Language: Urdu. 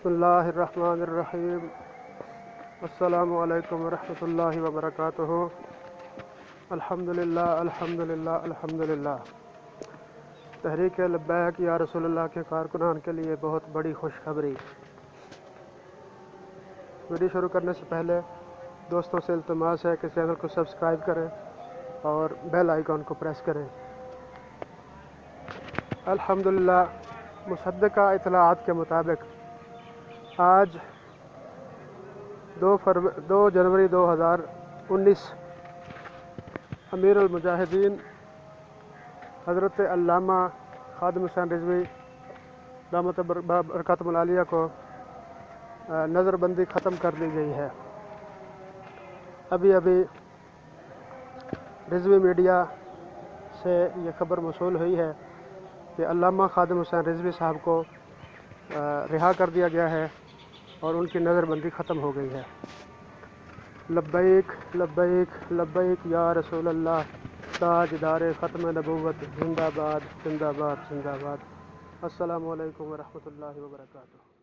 بسم اللہ الرحمن الرحیم۔ السلام علیکم ورحمۃ اللہ وبرکاتہ۔ الحمدللہ الحمدللہ الحمدللہ۔ تحریک لبیک یا رسول اللہ کے کارکنان کے لیے بہت بڑی خوشخبری۔ ویڈیو شروع کرنے سے پہلے دوستوں سے التماس ہے کہ چینل کو سبسکرائب کریں اور بیل آئیکن کو پریس کریں۔ الحمدللہ، مصدقہ اطلاعات کے مطابق آج 2 جنوری 2019 امیر المجاہدین حضرت علامہ خادم حسین رضوی دامت برکاتہ العالیہ کو نظر بندی ختم کر دی گئی ہے۔ ابھی رضوی میڈیا سے یہ خبر موصول ہوئی ہے کہ علامہ خادم حسین رضوی صاحب کو رہا کر دیا گیا ہے اور ان کی نظر بندی ختم ہو گئی ہے۔ لبیک لبیک لبیک یا رسول اللہ، تاجدار ختم نبوت، زندہ باد زندہ باد زندہ باد۔ السلام علیکم ورحمۃ اللہ وبرکاتہ۔